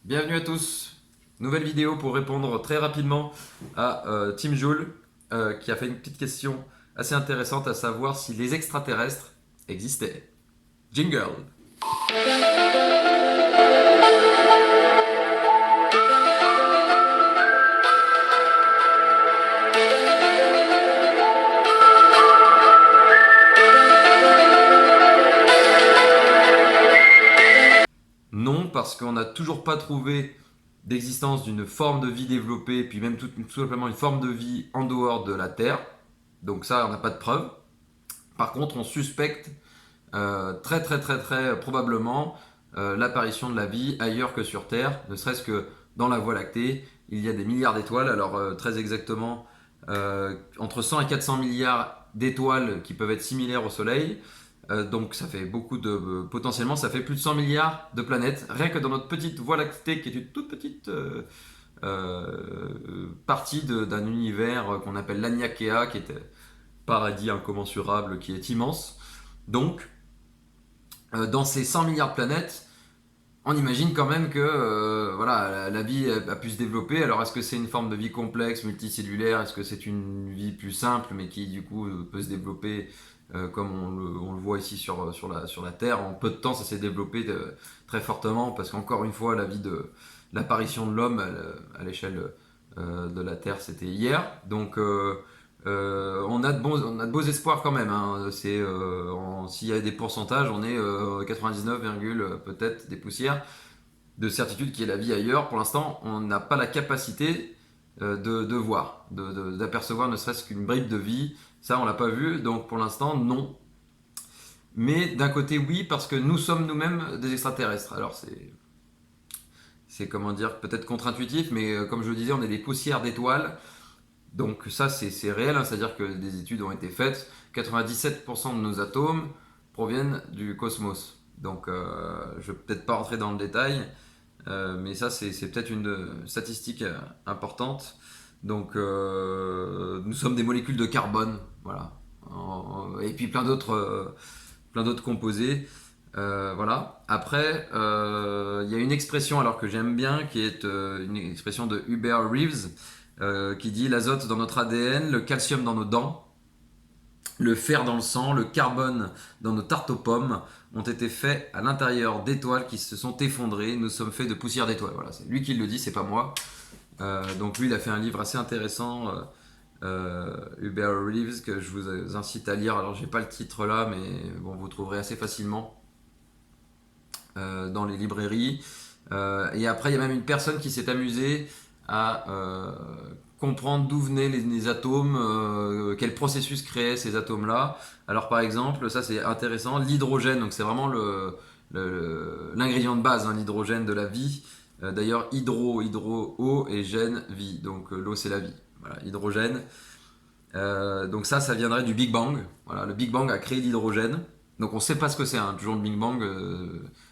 Bienvenue à tous. Nouvelle vidéo pour répondre très rapidement à Tim Joule qui a fait une petite question assez intéressante à savoir si les extraterrestres existaient. Jingle. Non, parce qu'on n'a toujours pas trouvé d'existence d'une forme de vie développée, puis même tout simplement une forme de vie en dehors de la Terre. Donc ça, on n'a pas de preuve. Par contre, on suspecte très probablement l'apparition de la vie ailleurs que sur Terre, ne serait-ce que dans la Voie lactée. Il y a des milliards d'étoiles, alors très exactement entre 100 et 400 milliards d'étoiles qui peuvent être similaires au Soleil. Donc ça fait beaucoup de... potentiellement, ça fait plus de 100 milliards de planètes, rien que dans notre petite Voie lactée, qui est une toute petite partie d'un univers qu'on appelle l'Aniakea, qui est paradis incommensurable, qui est immense. Donc, dans ces 100 milliards de planètes, on imagine quand même que voilà, la vie a pu se développer. Alors, est-ce que c'est une forme de vie complexe, multicellulaire? Est-ce que c'est une vie plus simple, mais qui du coup peut se développer comme on le voit ici sur la Terre? En peu de temps, ça s'est développé très fortement, parce qu'encore une fois, l'apparition de l'homme à l'échelle de la Terre, c'était hier. Donc, on a on a de beaux espoirs quand même. Hein. S'il y a des pourcentages, on est 99, peut-être des poussières de certitude qu'il y ait la vie ailleurs. Pour l'instant, on n'a pas la capacité de voir, d'apercevoir ne serait-ce qu'une bribe de vie. Ça, on l'a pas vu. Donc pour l'instant, non. Mais d'un côté, oui, parce que nous sommes nous-mêmes des extraterrestres. Alors c'est comment dire, peut-être contre-intuitif, mais comme je le disais, on est des poussières d'étoiles. Donc ça, c'est réel, hein, c'est-à-dire que des études ont été faites. 97% de nos atomes proviennent du cosmos. Donc je ne vais peut-être pas rentrer dans le détail, mais ça, c'est peut-être une statistique importante. Donc nous sommes des molécules de carbone, voilà. Et puis plein d'autres composés. Voilà. Après, il y a une expression alors que j'aime bien, qui est une expression de Hubert Reeves, qui dit l'azote dans notre ADN, le calcium dans nos dents, le fer dans le sang, le carbone dans nos tartes aux pommes ont été faits à l'intérieur d'étoiles qui se sont effondrées. Nous sommes faits de poussière d'étoiles. Voilà, c'est lui qui le dit, c'est pas moi. Donc lui, il a fait un livre assez intéressant, Hubert Reeves, que je vous incite à lire. Alors j'ai pas le titre là, mais bon, vous trouverez assez facilement dans les librairies. Et après, il y a même une personne qui s'est amusée à comprendre d'où venaient les atomes, quel processus créait ces atomes-là. Alors par exemple, ça c'est intéressant, l'hydrogène, donc c'est vraiment l'ingrédient de base, hein, l'hydrogène de la vie. D'ailleurs, eau et gène, vie. Donc l'eau c'est la vie. Voilà, hydrogène. Donc ça viendrait du Big Bang. Voilà, le Big Bang a créé l'hydrogène. Donc on ne sait pas ce que c'est, hein. Toujours le Big Bang,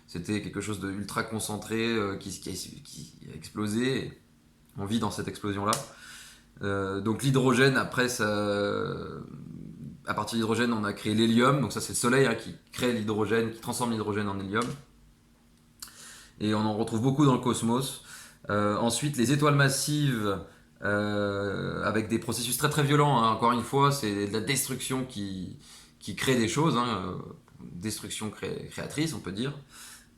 c'était quelque chose de ultra concentré qui a explosé. Et on vit dans cette explosion-là. Donc l'hydrogène, après, à partir de l'hydrogène, on a créé l'hélium. Donc ça, c'est le Soleil, hein, qui crée l'hydrogène, qui transforme l'hydrogène en hélium. Et on en retrouve beaucoup dans le cosmos. Ensuite, les étoiles massives, avec des processus très violents. Hein. Encore une fois, c'est de la destruction qui crée des choses. Hein. Destruction créatrice, on peut dire.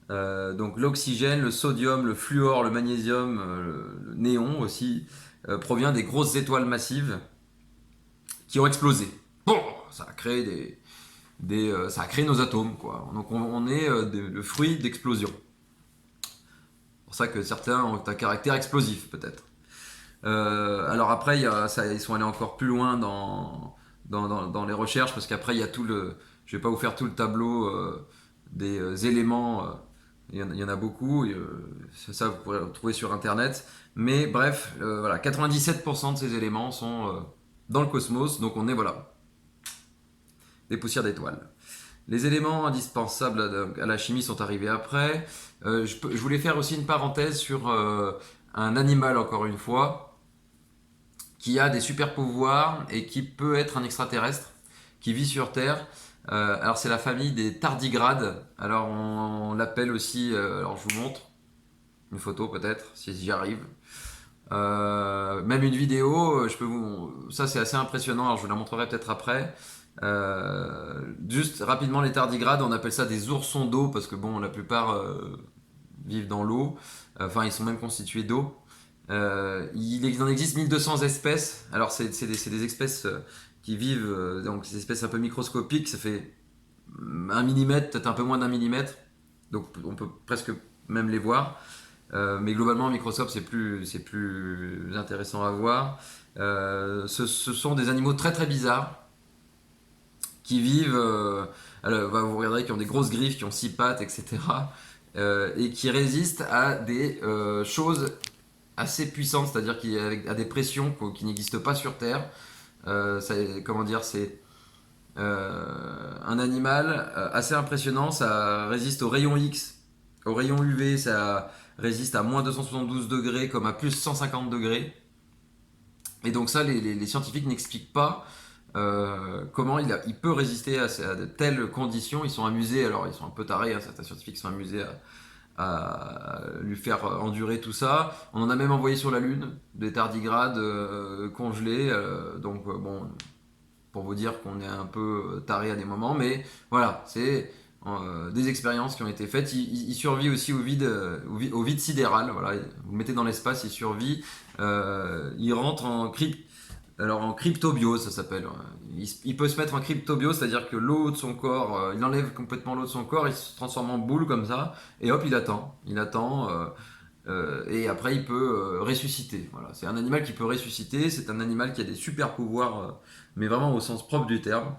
Donc l'oxygène, le sodium, le fluor, le magnésium, le néon aussi, provient des grosses étoiles massives qui ont explosé. Bon, ça a créé ça a créé nos atomes, quoi. Donc on est le fruit d'explosions. C'est pour ça que certains ont un caractère explosif, peut-être. Alors après, ils sont allés encore plus loin dans les recherches, parce qu'après, il y a tout le... Je vais pas vous faire tout le tableau des éléments. Il y en a beaucoup. Ça, vous pourrez le trouver sur Internet. Mais bref, voilà, 97% de ces éléments sont dans le cosmos. Donc on est, voilà, des poussières d'étoiles. Les éléments indispensables à la chimie sont arrivés après. Je voulais faire aussi une parenthèse sur un animal, encore une fois, qui a des super pouvoirs et qui peut être un extraterrestre, qui vit sur Terre. Alors c'est la famille des tardigrades. Alors on l'appelle aussi, alors je vous montre. une photo peut-être, si j'y arrive. Même une vidéo, ça c'est assez impressionnant, alors je vous la montrerai peut-être après. Juste rapidement, les tardigrades, on appelle ça des oursons d'eau parce que bon, la plupart vivent dans l'eau, enfin ils sont même constitués d'eau. Il en existe 1200 espèces, alors c'est des espèces qui vivent, donc des espèces un peu microscopiques, ça fait 1 millimètre, peut-être un peu moins d'1 millimètre, donc on peut presque même les voir. Mais globalement, Microsoft, c'est plus intéressant à voir. Ce sont des animaux très très bizarres qui vivent, alors, vous regarderez, qui ont des grosses griffes, qui ont 6 pattes, etc. Et qui résistent à des choses assez puissantes, c'est-à-dire à des pressions qui n'existent pas sur Terre. Comment dire, c'est un animal assez impressionnant, ça résiste aux rayons X, aux rayons UV, ça résiste à moins 272 degrés comme à plus 150 degrés. Et donc ça, les scientifiques n'expliquent pas comment il peut résister à de telles conditions. Ils sont amusés, alors ils sont un peu tarés, hein, certains scientifiques sont amusés à lui faire endurer tout ça. On en a même envoyé sur la Lune des tardigrades congelés. Bon, pour vous dire qu'on est un peu taré à des moments, mais voilà, c'est des expériences qui ont été faites. Il survit aussi au vide sidéral. Voilà, vous le mettez dans l'espace, il survit. Il rentre en cryptobiose, ça s'appelle. Il peut se mettre en cryptobiose, c'est-à-dire que l'eau de son corps, il enlève complètement l'eau de son corps, il se transforme en boule comme ça, et hop, il attend. Il attend. Et après, il peut ressusciter. Voilà. C'est un animal qui peut ressusciter. C'est un animal qui a des super pouvoirs, mais vraiment au sens propre du terme.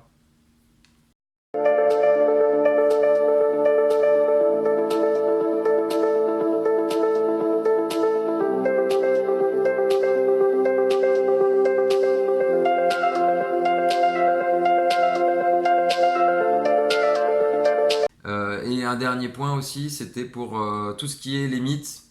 Et un dernier point aussi, c'était pour tout ce qui est les mythes.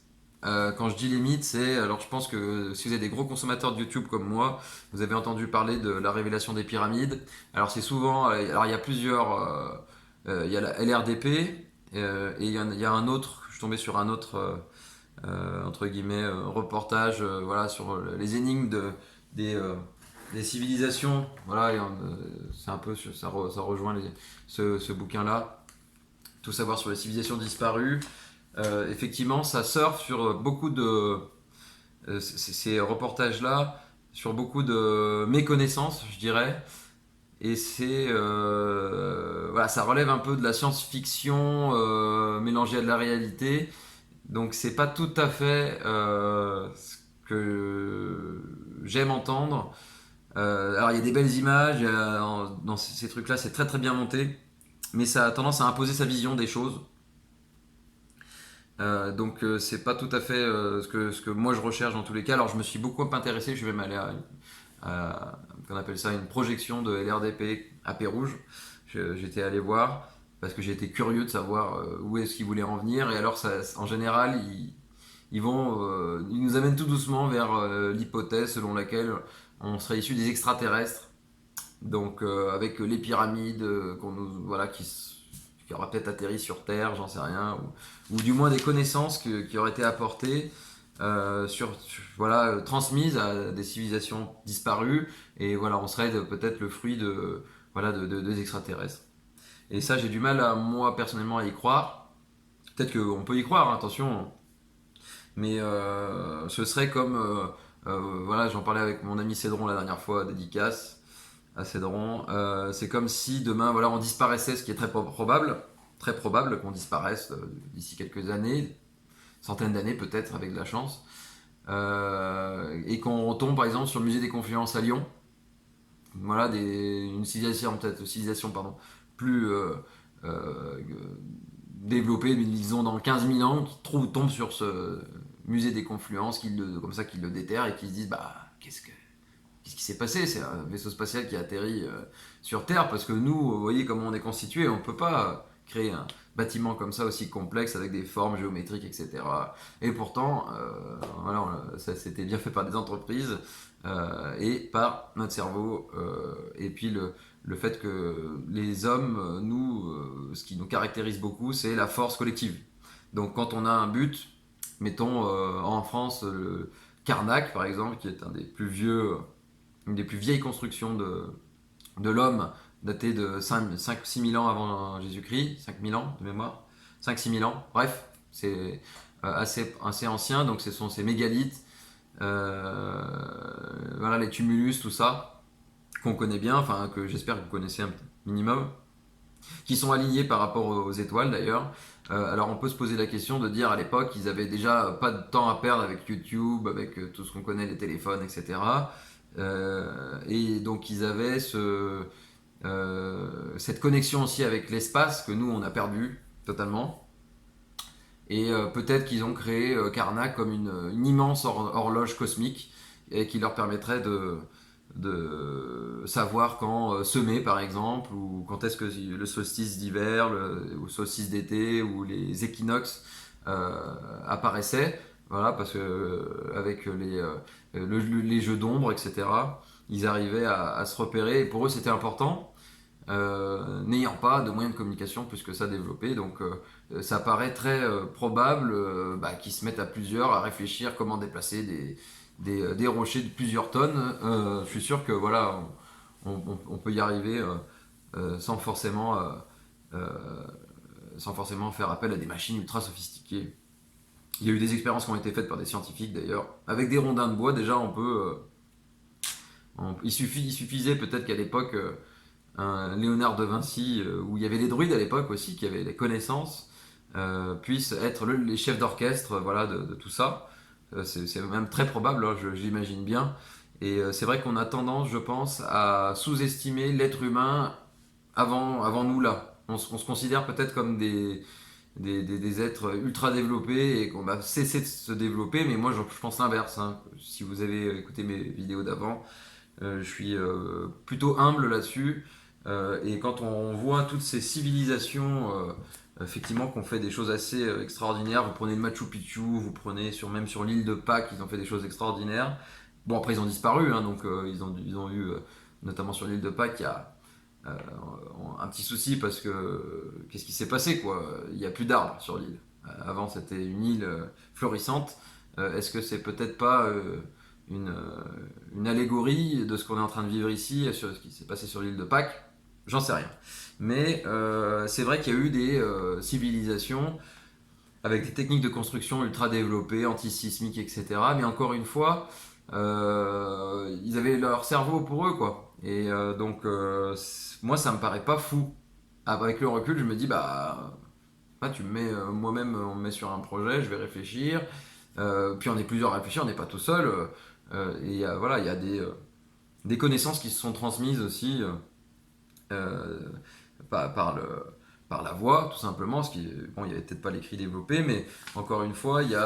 Quand je dis les mythes, alors je pense que si vous êtes des gros consommateurs de YouTube comme moi, vous avez entendu parler de la révélation des pyramides. Alors c'est souvent, alors il y a plusieurs, il y a la LRDP et il y a un autre. Je suis tombé sur un autre entre guillemets reportage, voilà, sur les énigmes des des civilisations. Voilà, c'est un peu ça rejoint ce bouquin-là. Tout savoir sur les civilisations disparues. Effectivement, ça surfe sur beaucoup de ces reportages-là, sur beaucoup de méconnaissances, je dirais. Et voilà, ça relève un peu de la science-fiction mélangée à de la réalité. Donc c'est pas tout à fait ce que j'aime entendre. Alors il y a des belles images, dans ces trucs-là, c'est très très bien monté, mais ça a tendance à imposer sa vision des choses. C'est pas tout à fait ce que moi je recherche dans tous les cas. Alors je me suis beaucoup intéressé, je vais même aller qu'on appelle ça une projection de LRDP à Pérouge. J'étais allé voir parce que j'étais curieux de savoir où est-ce qu'ils voulaient en venir. Et alors en général, ils nous amènent tout doucement vers l'hypothèse selon laquelle on serait issu des extraterrestres. Donc avec les pyramides voilà, qui aura peut-être atterri sur Terre, j'en sais rien, ou du moins des connaissances qui auraient été apportées, voilà, transmises à des civilisations disparues, et voilà, on serait peut-être le fruit voilà, des extraterrestres. Et ça, j'ai du mal, moi personnellement, à y croire. Peut-être qu'on peut y croire, hein, attention, mais ce serait comme, voilà, j'en parlais avec mon ami Cédron la dernière fois, dédicace à Cédron. C'est comme si demain, voilà, on disparaissait, ce qui est très probable qu'on disparaisse d'ici quelques années, centaines d'années peut-être avec de la chance, et qu'on retombe par exemple sur le musée des Confluences à Lyon. Voilà, une civilisation pardon, plus euh, développée, disons dans 15 000 ans, tombe sur ce musée des Confluences, comme ça, qui le déterre et qui se disent bah qu'est-ce qui s'est passé? C'est un vaisseau spatial qui a atterri sur Terre parce que nous, vous voyez comment on est constitué, on ne peut pas créer un bâtiment comme ça aussi complexe avec des formes géométriques, etc. Et pourtant, voilà, ça c'était bien fait par des entreprises et par notre cerveau. Et puis le fait que les hommes, nous, ce qui nous caractérise beaucoup, c'est la force collective. Donc quand on a un but, Mettons en France le Karnak par exemple, qui est une des plus vieilles constructions de l'homme, daté de 5-6 000 ans avant Jésus-Christ, 5 000 ans de mémoire, 5-6 000 ans, bref, c'est assez ancien, donc ce sont ces mégalithes, voilà, les tumulus, tout ça, qu'on connaît bien, enfin que j'espère que vous connaissez un minimum, qui sont alignés par rapport aux étoiles d'ailleurs. Alors on peut se poser la question de dire à l'époque ils avaient déjà pas de temps à perdre avec YouTube, avec tout ce qu'on connaît, les téléphones, etc. Et donc ils avaient cette connexion aussi avec l'espace que nous on a perdu totalement. Et peut-être qu'ils ont créé Karnak comme une immense horloge cosmique et qui leur permettrait de savoir quand semer par exemple, ou quand est-ce que le solstice d'hiver, ou solstice d'été, ou les équinoxes apparaissaient. Voilà, parce que avec les jeux d'ombre, etc., ils arrivaient à se repérer, et pour eux c'était important, n'ayant pas de moyens de communication plus que ça développés. Donc ça paraît très probable qu'ils se mettent à plusieurs à réfléchir comment déplacer des rochers de plusieurs tonnes. Je suis sûr que voilà, on peut y arriver sans forcément, sans forcément faire appel à des machines ultra sophistiquées. Il y a eu des expériences qui ont été faites par des scientifiques d'ailleurs. Avec des rondins de bois, déjà, on peut. Il suffisait peut-être qu'à l'époque, un Léonard de Vinci, où il y avait les druides à l'époque aussi, qui avaient les connaissances, puissent être les chefs d'orchestre, voilà, de tout ça. C'est même très probable, hein, j'imagine bien. Et c'est vrai qu'on a tendance, je pense, à sous-estimer l'être humain avant nous là. On se considère peut-être comme des êtres ultra développés et qu'on va cesser de se développer, mais moi je pense l'inverse, hein. Si vous avez écouté mes vidéos d'avant, je suis plutôt humble là-dessus. Et quand on voit toutes ces civilisations, effectivement, qu'on fait des choses assez extraordinaires, vous prenez le Machu Picchu, vous prenez même sur l'île de Pâques, ils ont fait des choses extraordinaires. Bon, après, ils ont disparu, hein, donc ils ont eu, notamment sur l'île de Pâques, il y a euh, un petit souci parce que qu'est-ce qui s'est passé, quoi? Il n'y a plus d'arbres sur l'île. Avant, c'était une île florissante. Est-ce que c'est peut-être pas une, euh, une allégorie de ce qu'on est en train de vivre ici, sur ce qui s'est passé sur l'île de Pâques? J'en sais rien. Mais c'est vrai qu'il y a eu des civilisations avec des techniques de construction ultra développées, antisismiques, etc. Mais encore une fois, ils avaient leur cerveau pour eux, quoi. Et donc, moi, ça me paraît pas fou. Avec le recul, je me dis, tu me mets, moi-même, on me met sur un projet, je vais réfléchir. Puis on est plusieurs à réfléchir, on n'est pas tout seul. Et voilà, il y a des connaissances qui se sont transmises aussi. Euh, par par la voix, tout simplement, parce qu'il bon, il n'y avait peut-être pas l'écrit développé, mais encore une fois, je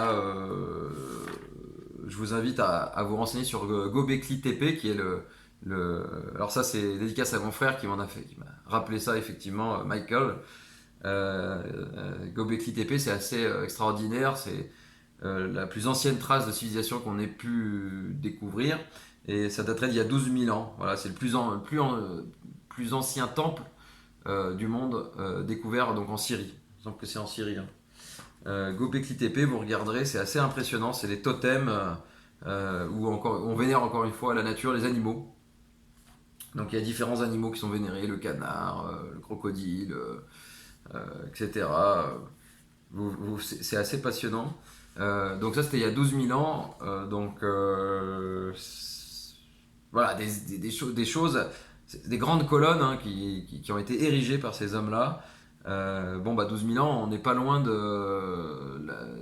vous invite à vous renseigner sur Gobekli Tepe, qui est alors ça, c'est dédicace à mon frère qui m'a rappelé ça, effectivement, Michael. Gobekli Tepe, c'est assez extraordinaire, c'est la plus ancienne trace de civilisation qu'on ait pu découvrir, et ça daterait d'il y a 12 000 ans. Voilà, c'est plus ancien temple du monde découvert donc en Syrie. Il me semble que c'est en Syrie, hein. Gobekli Tepe, vous regarderez, c'est assez impressionnant. C'est des totems où on vénère encore une fois la nature, les animaux. Donc il y a différents animaux qui sont vénérés, le canard, le crocodile, etc. C'est assez passionnant. Donc ça c'était il y a 12 000 ans. Voilà, des choses, des grandes colonnes, hein, qui ont été érigées par ces hommes-là. 12 000 ans, on n'est pas loin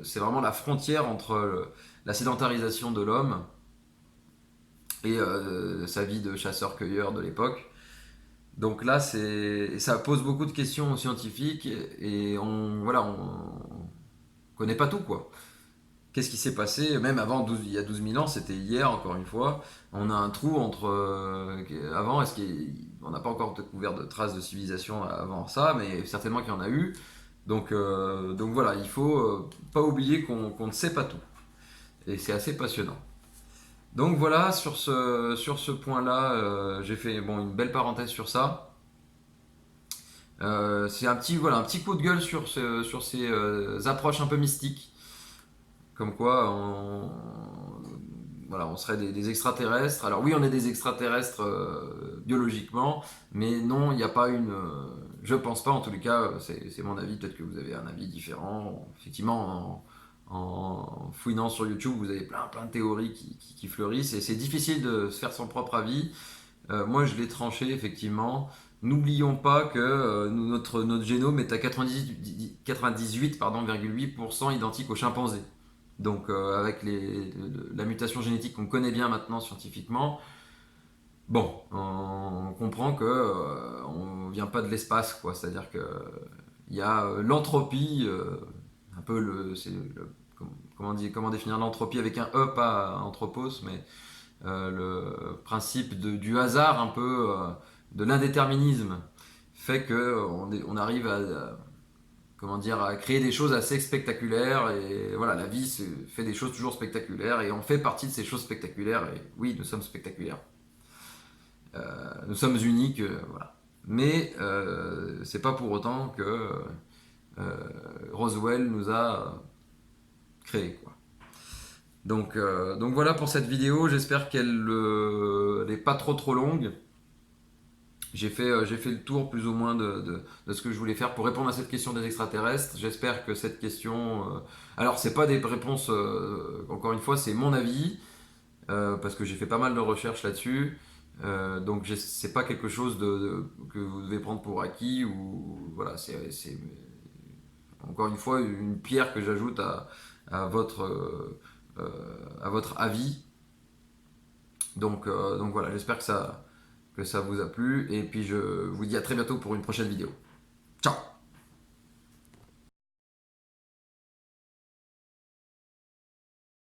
c'est vraiment la frontière entre la sédentarisation de l'homme et sa vie de chasseur-cueilleur de l'époque. Donc là, ça pose beaucoup de questions aux scientifiques et on connaît pas tout, quoi. Qu'est-ce qui s'est passé? Même il y a 12 000 ans, c'était hier, encore une fois. On a un trou entre. Avant, on n'a pas encore découvert de traces de civilisation avant ça, mais certainement qu'il y en a eu. Donc voilà, il faut pas oublier qu'on ne sait pas tout. Et c'est assez passionnant. Donc voilà, sur ce point-là, j'ai fait une belle parenthèse sur ça. C'est un petit coup de gueule sur ces approches un peu mystiques comme quoi voilà, on serait des extraterrestres. Alors oui, on est des extraterrestres biologiquement, mais non, il n'y a pas une... je pense pas, en tous les cas, c'est mon avis, peut-être que vous avez un avis différent. Effectivement, en fouinant sur YouTube, vous avez plein de théories qui fleurissent, et c'est difficile de se faire son propre avis. Moi, je l'ai tranché, effectivement. N'oublions pas que notre génome est à 98,8% identique au chimpanzé. Donc, avec la mutation génétique qu'on connaît bien maintenant scientifiquement, bon, on comprend que on vient pas de l'espace, quoi. C'est-à-dire que il y a l'entropie, un peu comment définir l'entropie avec un E, pas anthropos, mais le principe du hasard, un peu de l'indéterminisme, fait que on arrive comment dire, à créer des choses assez spectaculaires. Et voilà, la vie fait des choses toujours spectaculaires, et on fait partie de ces choses spectaculaires. Et oui, nous sommes spectaculaires, nous sommes uniques, voilà. Mais c'est pas pour autant que Roswell nous a créés, quoi. Donc voilà pour cette vidéo, j'espère qu'elle n'est pas trop longue. J'ai fait le tour plus ou moins de ce que je voulais faire pour répondre à cette question des extraterrestres. J'espère que cette question... alors, c'est pas des réponses, encore une fois, c'est mon avis, parce que j'ai fait pas mal de recherches là-dessus. Donc, c'est pas quelque chose que vous devez prendre pour acquis, ou voilà, c'est encore une fois une pierre que j'ajoute à votre, à votre avis. Donc voilà, j'espère que ça vous a plu. Et puis je vous dis à très bientôt pour une prochaine vidéo. Ciao!